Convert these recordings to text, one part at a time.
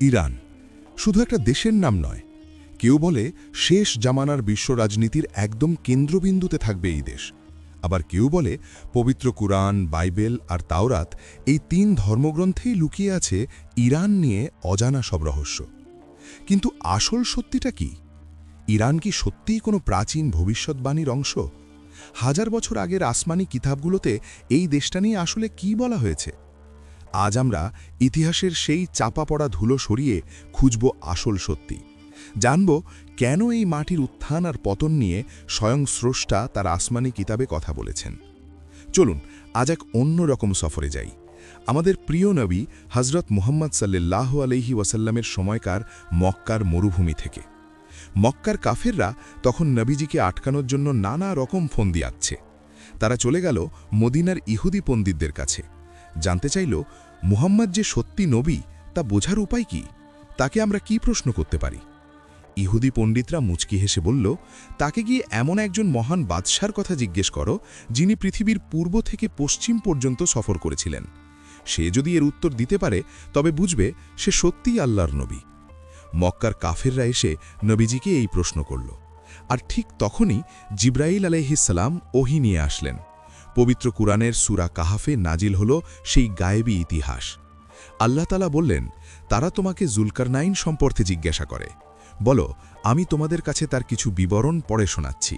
Iran শুধু একটা দেশের নাম নয়, কেউ বলে শেষ জামানার বিশ্ব রাজনীতির একদম কেন্দ্রবিন্দুতে থাকবে এই দেশ। আবার কেউ বলে পবিত্র কুরআন, বাইবেল আর তাওরাত এই ৩ ধর্মগ্রন্থেই লুকিয়ে আছে ইরান নিয়ে অজানা সব রহস্য। কিন্তু আসল সত্যিটা কি? ইরান কি সত্যিই কোনো প্রাচীন ভবিষ্যৎবাণীর অংশ? হাজার বছর আগের আসমানি কিতাবগুলোতে এই দেশটা নিয়ে আসলে কি বলা হয়েছে? আজ আমরা ইতিহাসের সেই চাপা পড়া ধুলো সরিয়ে খুঁজব আসল সত্যি। জানব কেন এই মাটির উত্থান আর পতন নিয়ে স্বয়ং স্রষ্টা তার আসমানি কিতাবে কথা বলেছেন। চলুন আজ এক অন্য রকম সফরে যাই, আমাদের প্রিয় নবী হজরত মুহাম্মদ সাল্লাল্লাহু আলাইহি ওয়াসাল্লামের সময়কার মক্কার মরুভূমি থেকে। মক্কার কাফেররা তখন নবীজিকে আটকানোর জন্য নানা রকম ফন্দি আঁকছে। তারা চলে গেল মদিনার ইহুদি পণ্ডিতদের কাছে, জানতে চাইল মুহাম্মদ যে সত্যি নবী তা বোঝার উপায় কি, তাকে আমরা কি প্রশ্ন করতে পারি। ইহুদি পণ্ডিতরা মুচকি হেসে বলল, তাকে গিয়ে এমন একজন মহান বাদশার কথা জিজ্ঞেস করো যিনি পৃথিবীর পূর্ব থেকে পশ্চিম পর্যন্ত সফর করেছিলেন। সে যদি এর উত্তর দিতে পারে তবে বুঝবে সে সত্যিই আল্লাহর নবী। মক্কার কাফেররা এসে নবীজিকে এই প্রশ্ন করল, আর ঠিক তখনই জিব্রাইল আলাইহিস সালাম ওহী নিয়ে আসলেন। পবিত্র কুরআনের সূরা কাহাফে নাজিল হল সেই গায়েবী ইতিহাস। আল্লাহ তাআলা বললেন, তারা তোমাকে জুলকারনাইন সম্পর্কে জিজ্ঞাসা করে, বলো আমি তোমাদের কাছে তার কিছু বিবরণ পড়ে শোনাচ্ছি।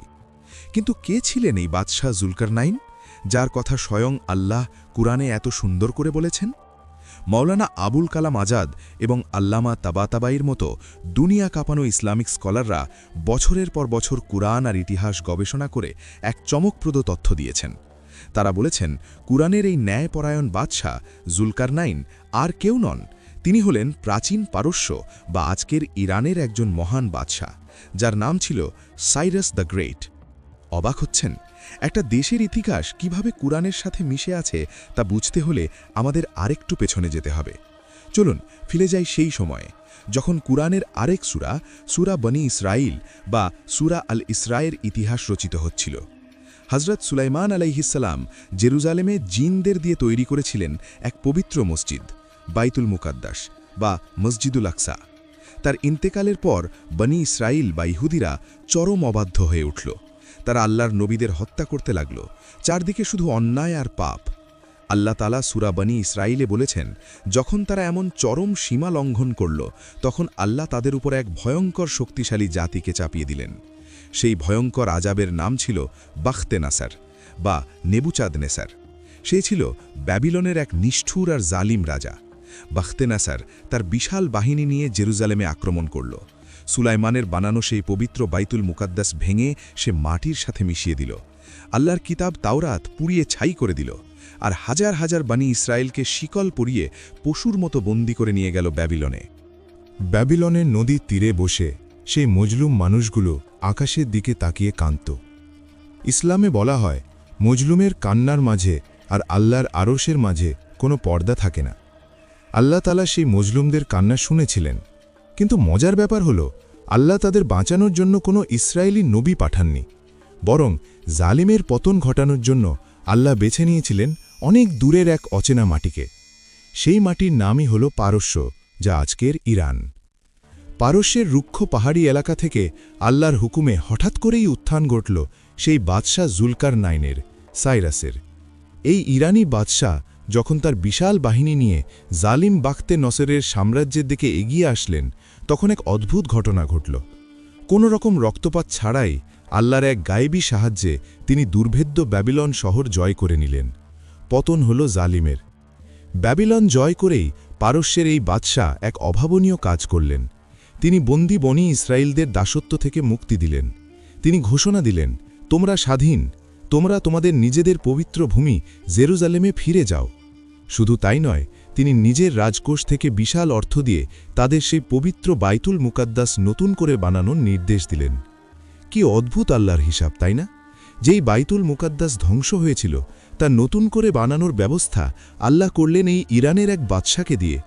কিন্তু কে ছিলেন এই বাদশাহ জুলকারনাইন, যার কথা স্বয়ং আল্লাহ কুরআনে এত সুন্দর করে বলেছেন? মাওলানা আবুল কালাম আজাদ এবং আল্লামা তাবাতাবাইয়ের মতো দুনিয়া কাঁপানো ইসলামিক স্কলাররা বছরের পর বছর কুরআন আর ইতিহাস গবেষণা করে এক চমকপ্রদ তথ্য দিয়েছেন। তারা বলেছেন, কুরআনের এই ন্যায়পরায়ণ বাদশাহ জুলকারনাইন আর কেউ নন, তিনি হলেন প্রাচীন পারস্য বা আজকের ইরানের একজন মহান বাদশাহ, যার নাম ছিল সাইরাস দ্য গ্রেট। অবাক হচ্ছেন? একটা দেশের ইতিহাস কিভাবে কুরআনের সাথে মিশে আছে তা বুঝতে হলে আমাদের আরেকটু পেছনে যেতে হবে। চলুন ফিরে যাই সেই সময়ে, যখন কুরআনের আরেক সূরা বনি ইসরাইল বা সূরা আল ইসরায়ের ইতিহাস রচিত হচ্ছিল। হজরত সুলাইমান আলাইহিস সালাম জেরুজালেমে জিনদের দিয়ে তৈরি করেছিলেন এক পবিত্র মসজিদ, বাইতুল মুকাদ্দাস বা মসজিদুল আকসা। তার ইন্তেকালের পর বনি ইসরাইল বা ইহুদিরা চরম অবাধ্য হয়ে উঠল। তারা আল্লাহর নবীদের হত্যা করতে লাগল। চারদিকে শুধু অন্যায় আর পাপ। আল্লাহ তাআলা সূরা বনি ইসরাইলে বলেছেন, যখন তারা এমন চরম সীমা লঙ্ঘন করল, তখন আল্লাহ তাদের উপর এক ভয়ঙ্কর শক্তিশালী জাতিকে চাপিয়ে দিলেন। সেই ভয়ঙ্কর আজাবের নাম ছিল বাখতে নাসার বা নেবুচাদনেসার। সে ছিল ব্যাবিলনের এক নিষ্ঠুর আর জালিম রাজা। বাখতে নাসার তার বিশাল বাহিনী নিয়ে জেরুজালেমে আক্রমণ করল। সুলাইমানের বানানো সেই পবিত্র বাইতুল মুকাদ্দাস ভেঙে সে মাটির সাথে মিশিয়ে দিল। আল্লাহর কিতাব তাওরাত পুড়িয়ে ছাই করে দিল, আর হাজার হাজার বানি ইসরায়েলকে শিকল পরিয়ে পশুর মতো বন্দী করে নিয়ে গেল ব্যাবিলনে। ব্যাবিলনের নদীর তীরে বসে সেই মজলুম মানুষগুলো আকাশের দিকে তাকিয়ে কাঁদত। ইসলামে বলা হয়, মজলুমের কান্নার মাঝে আর আল্লাহর আরশের মাঝে কোনো পর্দা থাকে না। আল্লাহ তাআলা সেই মজলুমদের কান্না শুনেছিলেন, কিন্তু মজার ব্যাপার হলো, আল্লাহ তাদের বাঁচানোর জন্য কোনো ইসরায়েলি নবী পাঠাননি, বরং জালিমের পতন ঘটানোর জন্য আল্লাহ বেছে নিয়েছিলেন অনেক দূরের এক অচেনা মাটিকে। সেই মাটির নামই হল পারস্য, যা আজকের ইরান। পারস্যের রুক্ষ পাহাড়ি এলাকা থেকে আল্লাহর হুকুমে হঠাৎ করেই উত্থান ঘটল সেই বাদশাহ জুলকারনাইনের, সাইরাসের। এই ইরানি বাদশাহ যখন তার বিশাল বাহিনী নিয়ে জালিম বাখতে নসরের সাম্রাজ্যের দিকে এগিয়ে আসলেন, তখন এক অদ্ভুত ঘটনা ঘটল। কোনো রকম রক্তপাত ছাড়াই আল্লাহর এক গায়েবী সাহায্যে তিনি দুর্ভেদ্য ব্যাবিলন শহর জয় করে নিলেন। পতন হল জালিমের। ব্যাবিলন জয় করেই পারস্যের এই বাদশাহ এক অভাবনীয় কাজ করলেন। তিনি বন্দী বনি ইসরায়েলদের দাসত্ব থেকে মুক্তি দিলেন। তিনি ঘোষণা দিলেন, তোমরা স্বাধীন, তোমরা তোমাদের নিজেদের পবিত্র ভূমি জেরুজালেমে ফিরে যাও। শুধু তাই নয়, তিনি নিজের রাজকোষ থেকে বিশাল অর্থ দিয়ে তাদের সেই পবিত্র বাইতুল মুকাদ্দাস নতুন করে বানানোর নির্দেশ দিলেন। কি অদ্ভুত আল্লাহর হিসাব, তাই না? যেই বাইতুল মুকাদ্দাস ধ্বংস হয়েছিল, তা নতুন করে বানানোর ব্যবস্থা আল্লাহ করলেন এই ইরানের এক বাদশাকে দিয়ে।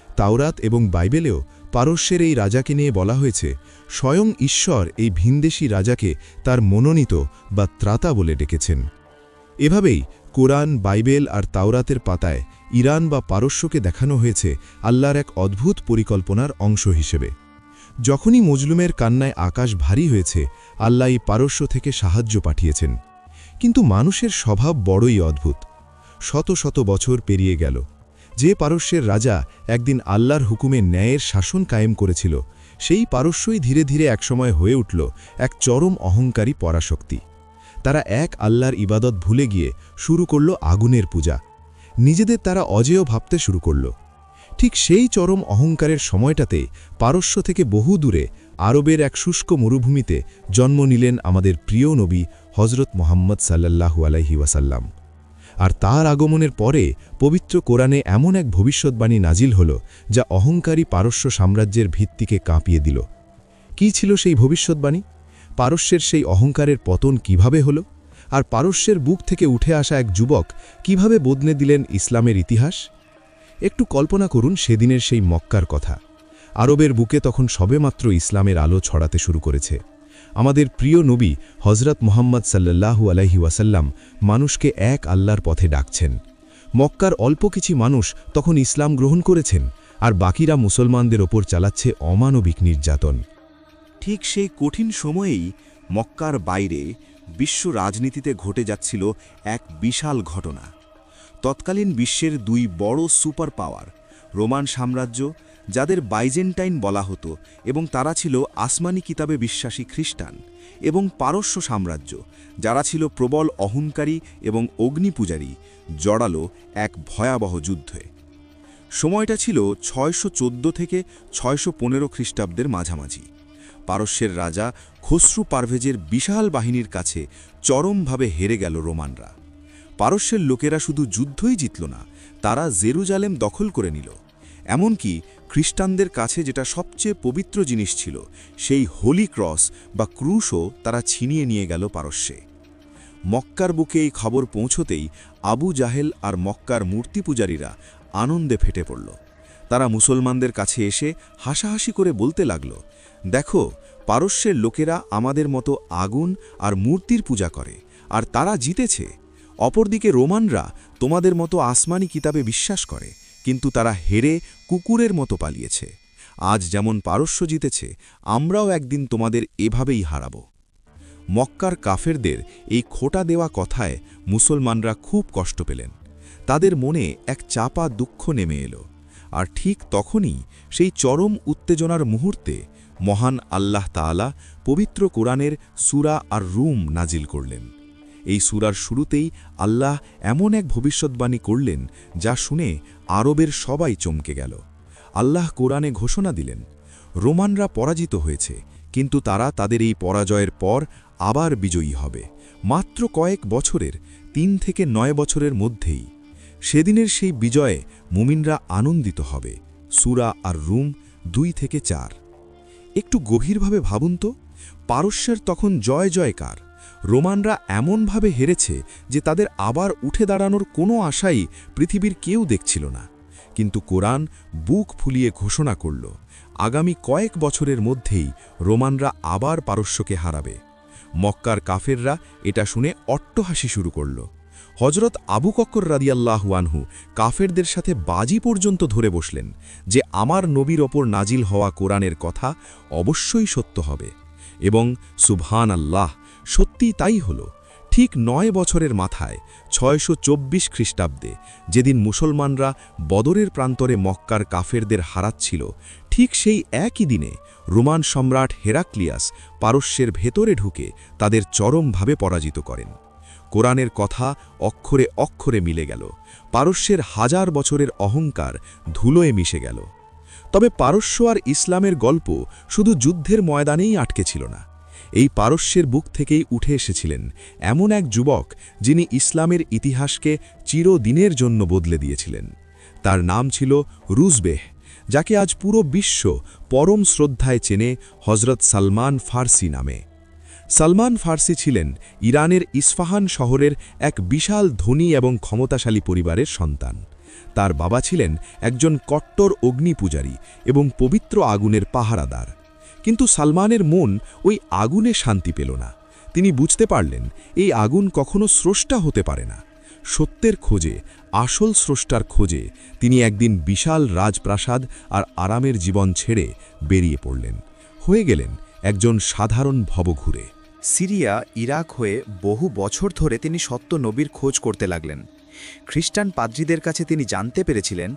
তাওরাত এবং বাইবেলেও পারস্যের এই রাজাকে নিয়ে বলা হয়েছে, স্বয়ং ঈশ্বর এই ভিনদেশী রাজাকে তার মনোনীত বা ত্রাতা বলে ডেকেছেন। এভাবেই কোরআন, বাইবেল আর তাওরাতের পাতায় ইরান বা পারস্যকে দেখানো হয়েছে আল্লাহর এক অদ্ভুত পরিকল্পনার অংশ হিসেবে। যখনই মজলুমের কান্নায় আকাশ ভারী হয়েছে, আল্লাহ এই পারস্য থেকে সাহায্য পাঠিয়েছেন। কিন্তু মানুষের স্বভাব বড়ই অদ্ভুত। শত শত বছর পেরিয়ে গেল। যে পারস্যের রাজা একদিন আল্লাহর হুকুমে ন্যায়ের শাসন কায়েম করেছিল, সেই পারস্যই ধীরে ধীরে একসময় হয়ে উঠল এক চরম অহংকারী পরাশক্তি। তারা এক আল্লাহর ইবাদত ভুলে গিয়ে শুরু করল আগুনের পূজা। নিজেদের তারা অজেয় ভাবতে শুরু করল। ঠিক সেই চরম অহংকারের সময়টাতে পারস্য থেকে বহু দূরে আরবের এক শুষ্ক মরুভূমিতে জন্ম নিলেন আমাদের প্রিয় নবী হজরত মোহাম্মদ সাল্লাল্লাহু আলাইহি ওয়াসাল্লাম। আর তার আগমনের পরে পবিত্র কোরআনে এমন এক ভবিষ্যৎবাণী নাজিল হল, যা অহংকারী পারস্য সাম্রাজ্যের ভিত্তিকে কাঁপিয়ে দিল। কি ছিল সেই ভবিষ্যৎবাণী? পারস্যের সেই অহংকারের পতন কিভাবে হল? আর পারস্যের বুক থেকে উঠে আসা এক যুবক কিভাবে বদলে দিলেন ইসলামের ইতিহাস? একটু কল্পনা করুন সেদিনের সেই মক্কার কথা। আরবের বুকে তখন সবেমাত্র ইসলামের আলো ছড়াতে শুরু করেছে। আমাদের প্রিয় নবী হজরত মোহাম্মদ সাল্লাল্লাহু আলাইহি ওয়াসাল্লাম মানুষকে এক আল্লাহর পথে ডাকছেন। মক্কার অল্প কিছু মানুষ তখন ইসলাম গ্রহণ করেছেন, আর বাকিরা মুসলমানদের ওপর চালাচ্ছে অমানবিক নির্যাতন। ঠিক সেই কঠিন সময়েই মক্কার বাইরে বিশ্ব রাজনীতিতে ঘটে যাচ্ছিল এক বিশাল ঘটনা। তৎকালীন বিশ্বের দুই বড় সুপার পাওয়ার, রোমান সাম্রাজ্য, যাদের বাইজেন্টাইন বলা হতো এবং তারা ছিল আসমানি কিতাবে বিশ্বাসী খ্রিস্টান, এবং পারস্য সাম্রাজ্য, যারা ছিল প্রবল অহংকারী এবং অগ্নিপূজারী, জড়ালো এক ভয়াবহ যুদ্ধে। সময়টা ছিল 614 থেকে 615 খ্রিস্টাব্দের মাঝামাঝি। পারস্যের রাজা খসরু পারভেজের বিশাল বাহিনীর কাছে চরমভাবে হেরে গেল রোমানরা। পারস্যের লোকেরা শুধু যুদ্ধই জিতল না, তারা জেরুজালেম দখল করে নিল। এমনকি খ্রিস্টানদের কাছে যেটা সবচেয়ে পবিত্র জিনিস ছিল, সেই হোলি ক্রস বা ক্রুশও তারা ছিনিয়ে নিয়ে গেল পারস্যে। মক্কার বুকে এই খবর পৌঁছতেই আবু জাহেল আর মক্কার মূর্তি পূজারীরা আনন্দে ফেটে পড়ল। তারা মুসলমানদের কাছে এসে হাসাহাসি করে বলতে লাগল, দেখো, পারস্যের লোকেরা আমাদের মতো আগুন আর মূর্তির পূজা করে, আর তারা জিতেছে। অপরদিকে রোমানরা তোমাদের মতো আসমানি কিতাবে বিশ্বাস করে, কিন্তু তারা হেরে কুকুরের মতো পালিয়েছে। আজ যেমন পারস্য জিতেছে, আমরাও একদিন তোমাদের এভাবেই হারাব। মক্কার কাফেরদের এই খোটা দেওয়া কথায় মুসলমানরা খুব কষ্ট পেলেন। তাদের মনে এক চাপা দুঃখ নেমে এলো। আর ঠিক তখনই সেই চরম উত্তেজনার মুহূর্তে মহান আল্লাহ তাআলা পবিত্র কোরআনের সূরা আর রুম নাজিল করলেন। এই সূরার শুরুতেই আল্লাহ এমন এক ভবিষ্যৎবাণী করলেন, যা শুনে আরবের সবাই চমকে গেল। আল্লাহ কোরআনে ঘোষণা দিলেন, রোমানরা পরাজিত হয়েছে, কিন্তু তারা তাদের এই পরাজয়ের পর আবার বিজয়ী হবে, মাত্র কয়েক বছরের, 3 থেকে 9 বছরের মধ্যেই। সেদিনের সেই বিজয়ে মুমিনরা আনন্দিত হবে। সূরা আর রুম 2 থেকে 4। একটু গভীরভাবে ভাবুন তো, পারস্যের তখন জয় জয়কার। রোমানরা এমনভাবে হেরেছে যে তাদের আবার উঠে দাঁড়ানোর কোনো আশাই পৃথিবীর কেউ দেখছিল না। কিন্তু কোরআন বুক ফুলিয়ে ঘোষণা করল, আগামী কয়েক বছরের মধ্যেই রোমানরা আবার পারস্যকে হারাবে। মক্কার কাফেররা এটা শুনে অট্টহাসি শুরু করল। হজরত আবু বকর রাদিয়াল্লাহু আনহু কাফেরদের সাথে বাজি পর্যন্ত ধরে বসলেন যে আমার নবীর ওপর নাজিল হওয়া কোরআনের কথা অবশ্যই সত্য হবে। এবং সুবহান আল্লাহ, সত্যিই তাই হল। ঠিক 9 বছরের মাথায় 624 খ্রিস্টাব্দে, যেদিন মুসলমানরা বদরের প্রান্তরে মক্কার কাফেরদের হারাচ্ছিল, ঠিক সেই একই দিনে রোমান সম্রাট হেরাক্লিয়াস পারস্যের ভেতরে ঢুকে তাদের চরমভাবে পরাজিত করেন। কোরআনের কথা অক্ষরে অক্ষরে মিলে গেল। পারস্যের 1000 বছরের অহংকার ধুলোয় মিশে গেল। তবে পারস্য আর ইসলামের গল্প শুধু যুদ্ধের ময়দানেই আটকে ছিল না। এই পারস্যের বুক থেকেই উঠে এসেছিলেন এমন এক যুবক, যিনি ইসলামের ইতিহাসকে চিরদিনের জন্য বদলে দিয়েছিলেন। তার নাম ছিল রুজবেহ, যাকে আজ পুরো বিশ্ব পরম শ্রদ্ধায় চেনে হজরত সালমান ফার্সি নামে। সালমান ফার্সি ছিলেন ইরানের ইস্ফাহান শহরের এক বিশাল ধনী এবং ক্ষমতাশালী পরিবারের সন্তান। তার বাবা ছিলেন একজন কট্টর অগ্নিপূজারী এবং পবিত্র আগুনের পাহারাদার। কিন্তু সালমানের মন ওই আগুনে শান্তি পেল না। তিনি বুঝতে পারলেন এই আগুন কখনো স্রষ্টা হতে পারে না। সত্যের খোঁজে আসল স্রষ্টার খোঁজে তিনি একদিন বিশাল রাজপ্রাসাদ আর আরামের জীবন ছেড়ে বেরিয়ে পড়লেন, হয়ে গেলেন একজন সাধারণ ভবঘুরে। সিরিয়া, ইরাক হয়ে বহু বছর ধরে তিনি সত্য নবীর খোঁজ করতে লাগলেন। খ্রিস্টান পাদ্রীদের কাছে তিনি জানতে পেরেছিলেন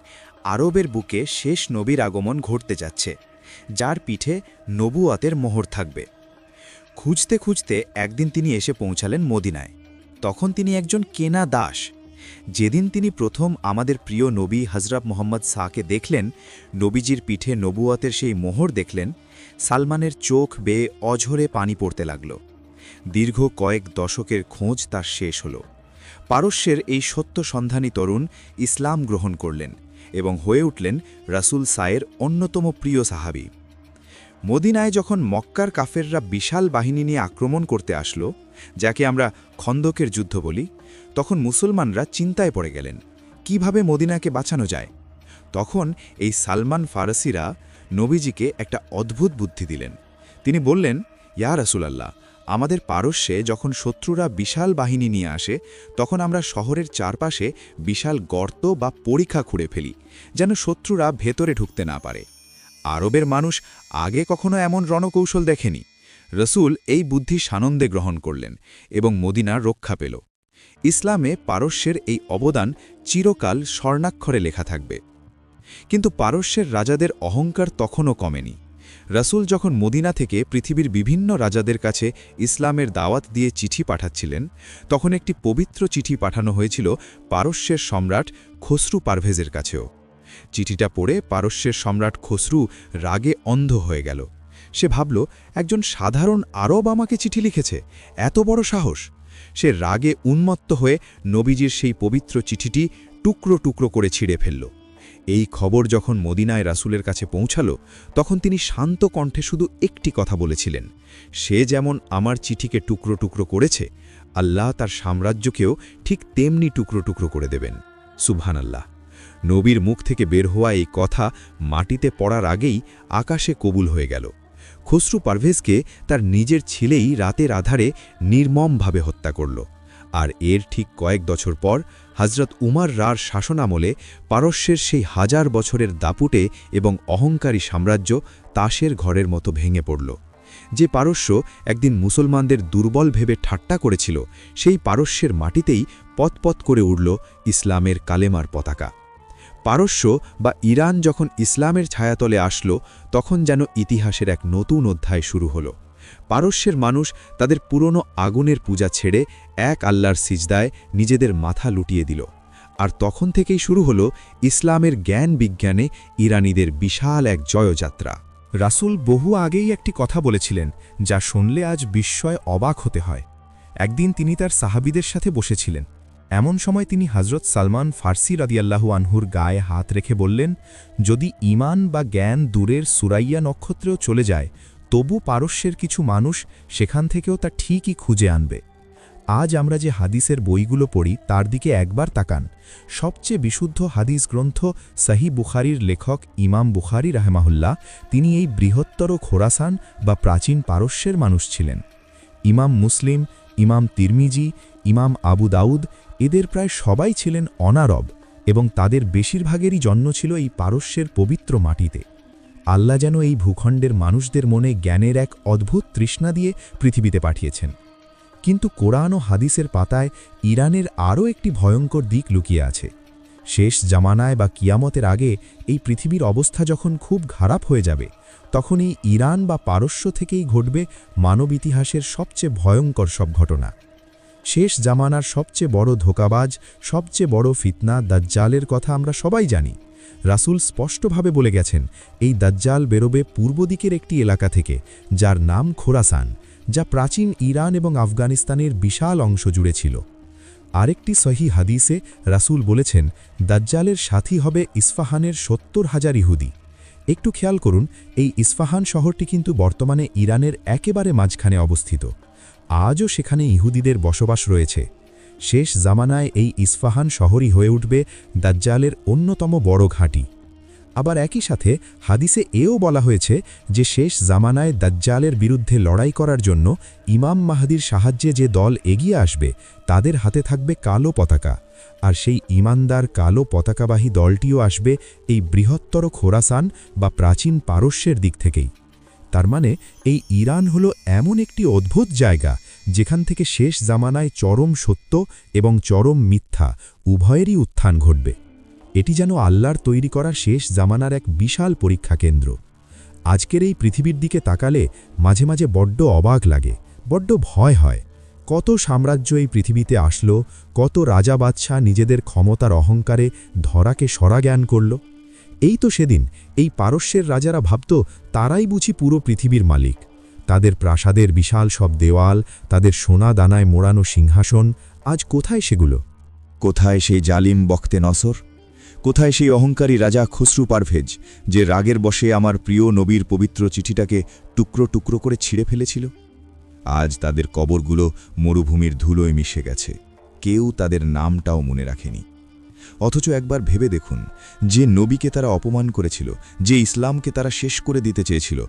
আরবের বুকে শেষ নবীর আগমন ঘটতে যাচ্ছে, যার পিঠে নবুয়াতের মোহর থাকবে। খুঁজতে খুঁজতে একদিন তিনি এসে পৌঁছালেন মদিনায়। তখন তিনি একজন কেনা দাস। যেদিন তিনি প্রথম আমাদের প্রিয় নবী হজরত মোহাম্মদ সাকে দেখলেন, নবীজির পিঠে নবুয়াতের সেই মোহর দেখলেন, সালমানের চোখ বেয়ে অঝরে পানি পড়তে লাগল। দীর্ঘ কয়েক দশকের খোঁজ তার শেষ হল। পারস্যের এই সত্য সন্ধানী তরুণ ইসলাম গ্রহণ করলেন এবং হয়ে উঠলেন রাসূল সায়ের অন্যতম প্রিয় সাহাবী। মদিনায় যখন মক্কার কাফেররা বিশাল বাহিনী নিয়ে আক্রমণ করতে আসলো, যাকে আমরা খন্দকের যুদ্ধ বলি, তখন মুসলমানরা চিন্তায় পড়ে গেলেন কিভাবে মদিনাকে বাঁচানো যায়। তখন এই সালমান ফারসিরা নবীজিকে একটা অদ্ভুত বুদ্ধি দিলেন। তিনি বললেন, ইয়া রাসূলাল্লাহ, আমাদের পারস্যে যখন শত্রুরা বিশাল বাহিনী নিয়ে আসে, তখন আমরা শহরের চারপাশে বিশাল গর্ত বা পরিখা খুঁড়ে ফেলি, যেন শত্রুরা ভেতরে ঢুকতে না পারে। আরবের মানুষ আগে কখনো এমন রণকৌশল দেখেনি। রসুল এই বুদ্ধি সানন্দে গ্রহণ করলেন এবং মদিনা রক্ষা পেল। ইসলামে পারস্যের এই অবদান চিরকাল স্বর্ণাক্ষরে লেখা থাকবে। কিন্তু পারস্যের রাজাদের অহংকার তখনও কমেনি। রাসূল যখন মদিনা থেকে পৃথিবীর বিভিন্ন রাজাদের কাছে ইসলামের দাওয়াত দিয়ে চিঠি পাঠাচ্ছিলেন, তখন একটি পবিত্র চিঠি পাঠানো হয়েছিল পারস্যের সম্রাট খসরু পারভেজের কাছেও। চিঠিটা পড়ে পারস্যের সম্রাট খসরু রাগে অন্ধ হয়ে গেল। সে ভাবল, একজন সাধারণ আরব আমাকে চিঠি লিখেছে, এত বড় সাহস! সে রাগে উন্মত্ত হয়ে নবীজির সেই পবিত্র চিঠিটি টুকরো টুকরো করে ছিঁড়ে ফেলল। এই খবর যখন মদিনায় রাসূলের কাছে পৌঁছাল, তখন তিনি শান্ত কণ্ঠে শুধু একটি কথা বলেছিলেন, সে যেমন আমার চিঠিকে টুকরো টুকরো করেছে, আল্লাহ তার সাম্রাজ্যকেও ঠিক তেমনি টুকরো টুকরো করে দেবেন। সুবহানাল্লাহ। নবীর মুখ থেকে বের হওয়া এই কথা মাটিতে পড়ার আগেই আকাশে কবুল হয়ে গেল। খসরু পারভেজকে তার নিজের ছেলেই রাতের আধারে নির্মমভাবে হত্যা করল। আর এর ঠিক কয়েক বছর পর হযরত উমর রার শাসনামলে পারস্যের সেই হাজার বছরের দাপুটে এবং অহংকারী সাম্রাজ্য তাসের ঘরের মতো ভেঙে পড়ল। যে পারস্য একদিন মুসলমানদের দুর্বল ভেবে ঠাট্টা করেছিল, সেই পারস্যের মাটিতেই পতপত করে উঠল ইসলামের কালেমার পতাকা। পারস্য বা ইরান যখন ইসলামের ছায়াতলে আসলো, তখন যেন ইতিহাসের এক নতুন অধ্যায় শুরু হলো। পারস্যের মানুষ তাদের পুরনো আগুনের পূজা ছেড়ে এক আল্লাহর সিজদায় নিজেদের মাথা লুটিয়ে দিল। আর তখন থেকেই শুরু হলো ইসলামের জ্ঞান বিজ্ঞানে ইরানীদের বিশাল এক জয়যাত্রা। রাসূল বহু আগেই একটি কথা বলেছিলেন, যা শুনলে আজ বিস্ময়ে অবাক হতে হয়। একদিন তিনি তার সাহাবীদের সাথে বসেছিলেন। এমন সময় তিনি হযরত সালমান ফারসি রাদিয়াল্লাহু আনহুর গায়ে হাত রেখে বললেন, যদি ঈমান বা জ্ঞান দূরের সুরাইয়া নক্ষত্রেও চলে যায়, তবু পারস্যের কিছু মানুষ সেখান থেকেও তা ঠিকই খুঁজে আনবে। আজ আমরা যে হাদিসের বইগুলো পড়ি তার দিকে একবার তাকান। সবচেয়ে বিশুদ্ধ হাদিস গ্রন্থ সহিহ বুখারীর লেখক ইমাম বুখারী রাহমাহুল্লাহ, তিনি এই বৃহত্তর খোরাসান বা প্রাচীন পারস্যের মানুষ ছিলেন। ইমাম মুসলিম, ইমাম তিরমিজি, ইমাম আবু দাউদ, এদের প্রায় সবাই ছিলেন অনারব এবং তাদের বেশিরভাগেরই জন্ম ছিল এই পারস্যের পবিত্র মাটিতে। আল্লাহ যেন এই ভূখণ্ডের মানুষদের মনে জ্ঞানের এক অদ্ভুত তৃষ্ণা দিয়ে পৃথিবীতে পাঠিয়েছেন। কিন্তু কোরআন ও হাদিসের পাতায় ইরানের আরও একটি ভয়ঙ্কর দিক লুকিয়ে আছে। শেষ জামানায় বা কিয়ামতের আগে এই পৃথিবীর অবস্থা যখন খুব খারাপ হয়ে যাবে, তখন এই ইরান বা পারস্য থেকেই ঘটবে মানব ইতিহাসের সবচেয়ে ভয়ঙ্কর সব ঘটনা। শেষ জামানার সবচেয়ে বড় ধোঁকাবাজ, সবচেয়ে বড় ফিতনা দাজ্জালের কথা আমরা সবাই জানি। রাসূল স্পষ্টভাবে বলে গেছেন, এই দাজ্জাল বেরোবে পূর্ব দিকের একটি এলাকা থেকে, যার নাম খোরাসান, যা প্রাচীন ইরান এবং আফগানিস্তানের বিশাল অংশ জুড়ে ছিল। আরেকটি সহিহ হাদিসে রাসূল বলেছেন, দাজ্জালের সাথী হবে ইস্পাহানের ৭০,০০০ ইহুদি। একটু খেয়াল করুন, এই ইস্পাহান শহরটি কিন্তু বর্তমানে ইরানের একেবারে মাঝখানে অবস্থিত। আজও সেখানে ইহুদিদের বসবাস রয়েছে। শেষ জামানায় এই ইস্পাহান শহরই হয়ে উঠবে দাজ্জালের অন্যতম বড় ঘাঁটি। আবার একই সাথে হাদিসে এও বলা হয়েছে যে শেষ জামানায় দাজ্জালের বিরুদ্ধে লড়াই করার জন্য ইমাম মাহদির সাহায্যে যে দল এগিয়ে আসবে তাদের হাতে থাকবে কালো পতাকা, আর সেই ঈমানদার কালো পতাকাবাহী দলটিও আসবে এই বৃহত্তর খোরাসান বা প্রাচীন পারস্যের দিক থেকেই। তার মানে এই ইরান হলো এমন একটি অদ্ভুত জায়গা যেখান থেকে শেষ জামানায় চরম সত্য এবং চরম মিথ্যা উভয়েরই উত্থান ঘটবে। এটি যেন আল্লাহর তৈরি করা শেষ জামানার এক বিশাল পরীক্ষা কেন্দ্র। আজকের এই পৃথিবীর দিকে তাকালে মাঝে মাঝে বড্ড অবাক লাগে, বড্ড ভয় হয়। কত সাম্রাজ্য এই পৃথিবীতে আসলো, কত রাজা বাদশাহ নিজেদের ক্ষমতার অহংকারে ধরাকে সরা জ্ঞান করল। এই তো সেদিন এই পারস্যের রাজারা ভাবত তারাই বুঝি পুরো পৃথিবীর মালিক। তাদের প্রাসাদের বিশাল সব দেওয়াল, তাদের সোনা দানায় মোড়ানো সিংহাসন, আজ কোথায় সেগুলো? কোথায় সেই জালিম বখতে নসর? কোথায় সেই অহংকারী রাজা খসরু পারভেজ, যে রাগের বশে আমার প্রিয় নবীর পবিত্র চিঠিটাকে টুকরো টুকরো করে ছিঁড়ে ফেলেছিল? আজ তাদের কবরগুলো মরুভূমির ধুলোয় মিশে গেছে, কেউ তাদের নামটাও মনে রাখেনি। অথচ একবার ভেবে দেখুন, যে নবীকে তারা অপমান করেছিল, যে ইসলামকে তারা শেষ করে দিতে চেয়েছিল,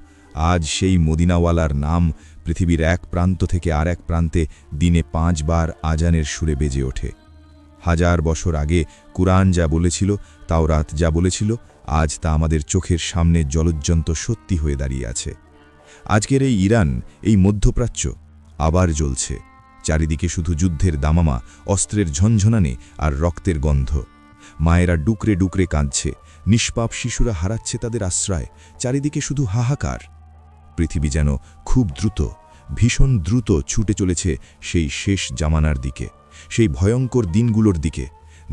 আজ সেই মদিনাওয়ালার নাম পৃথিবীর এক প্রান্ত থেকে আর এক প্রান্তে দিনে 5 বার আজানের সুরে বেজে ওঠে। 1000 বছর আগে কুরআন যা বলেছিল, তাওরাত যা বলেছিল, আজ তা আমাদের চোখের সামনে জলজ্জন্ত সত্যি হয়ে দাঁড়িয়ে আছে। আজকের এই ইরান, এই মধ্যপ্রাচ্য আবার জ্বলছে। চারিদিকে শুধু যুদ্ধের দামামা, অস্ত্রের ঝনঝনানি আর রক্তের গন্ধ। মায়েরা ডুকরে ডুকরে কাঁদছে, নিষ্পাপ শিশুরা হারাচ্ছে তাদের আশ্রয়, চারিদিকে শুধু হাহাকার। পৃথিবী যেন খুব দ্রুত, ভীষণ দ্রুত ছুটে চলেছে সেই শেষ জামানার দিকে, সেই ভয়ঙ্কর দিনগুলোর দিকে,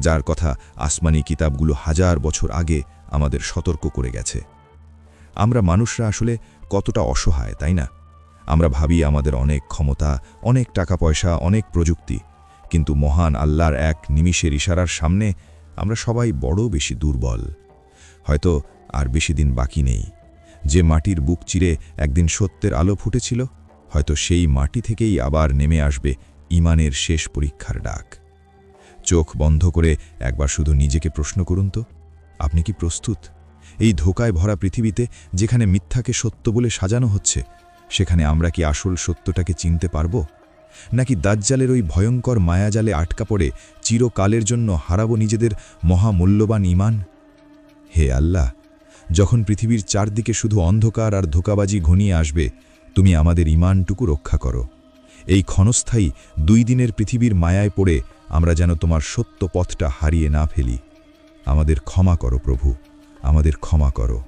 যার কথা আসমানি কিতাবগুলো 1000 বছর আগে আমাদের সতর্ক করে গেছে। আমরা মানুষরা আসলে কতটা অসহায়, তাই না? আমরা ভাবি আমাদের অনেক ক্ষমতা, অনেক টাকা পয়সা, অনেক প্রযুক্তি, কিন্তু মহান আল্লাহর এক নিমিষের ইশারার সামনে আমরা সবাই বড় বেশি দুর্বল। হয়তো আর বেশি দিন বাকি নেই। যে মাটির বুক চিরে একদিন সত্যের আলো ফুটেছিল, হয়তো সেই মাটি থেকেই আবার নেমে আসবে ঈমানের শেষ পরীক্ষার ডাক। চোখ বন্ধ করে একবার শুধু নিজেকে প্রশ্ন করুন তো, আপনি কি প্রস্তুত? এই ধোকায় ভরা পৃথিবীতে, যেখানে মিথ্যাকে সত্য বলে সাজানো হচ্ছে, সেখানে আমরা কি আসল সত্যটাকে চিনতে পারব? নাকি দাজ্জালের ওই ভয়ঙ্কর মায়াজালে আটকা পড়ে চিরকালের জন্য হারাবো নিজেদের মহামূল্যবান ঈমান? হে আল্লাহ, যখন পৃথিবীর চারদিকে শুধু অন্ধকার আর ধোঁকাবাজি ঘনিয়ে আসবে, তুমি আমাদের ঈমানটুকু রক্ষা করো। এই ক্ষণস্থায়ী 2 দিনের পৃথিবীর মায়ায় পড়ে আমরা যেন তোমার সত্য পথটা হারিয়ে না ফেলি। আমাদের ক্ষমা করো প্রভু, আমাদের ক্ষমা করো।